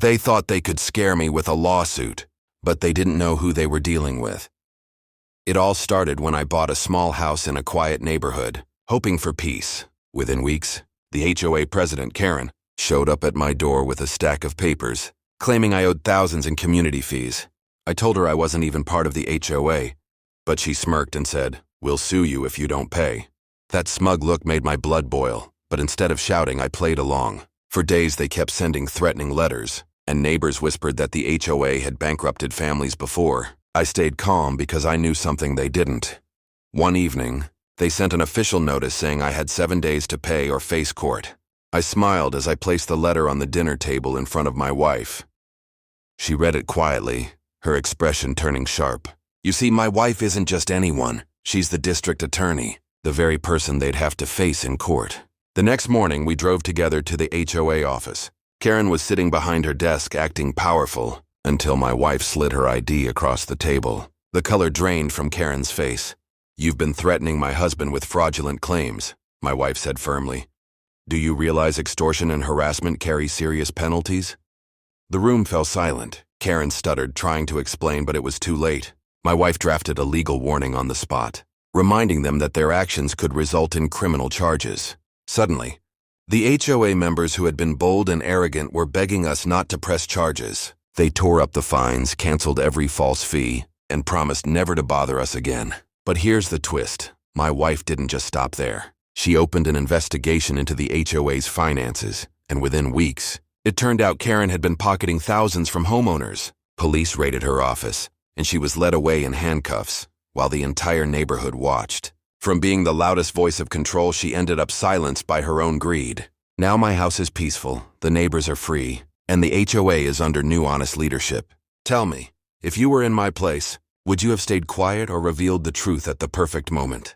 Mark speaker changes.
Speaker 1: They thought they could scare me with a lawsuit, but they didn't know who they were dealing with. It all started when I bought a small house in a quiet neighborhood, hoping for peace. Within weeks, the HOA president, Karen, showed up at my door with a stack of papers, claiming I owed thousands in community fees. I told her I wasn't even part of the HOA, but she smirked and said, "We'll sue you if you don't pay." That smug look made my blood boil, but instead of shouting, I played along. For days they kept sending threatening letters, and neighbors whispered that the HOA had bankrupted families before. I stayed calm because I knew something they didn't. One evening, they sent an official notice saying I had 7 days to pay or face court. I smiled as I placed the letter on the dinner table in front of my wife. She read it quietly, her expression turning sharp. You see, my wife isn't just anyone. She's the district attorney, the very person they'd have to face in court. The next morning, we drove together to the HOA office. Karen was sitting behind her desk acting powerful until my wife slid her ID across the table. The color drained from Karen's face. "You've been threatening my husband with fraudulent claims," my wife said firmly. "Do you realize extortion and harassment carry serious penalties?" The room fell silent. Karen stuttered, trying to explain, but it was too late. My wife drafted a legal warning on the spot, reminding them that their actions could result in criminal charges. Suddenly, the HOA members who had been bold and arrogant were begging us not to press charges. They tore up the fines, canceled every false fee, and promised never to bother us again. But here's the twist. My wife didn't just stop there. She opened an investigation into the HOA's finances, and within weeks, it turned out Karen had been pocketing thousands from homeowners. Police raided her office, and she was led away in handcuffs, while the entire neighborhood watched. From being the loudest voice of control, she ended up silenced by her own greed. Now my house is peaceful, the neighbors are free, and the HOA is under new honest leadership. Tell me, if you were in my place, would you have stayed quiet or revealed the truth at the perfect moment?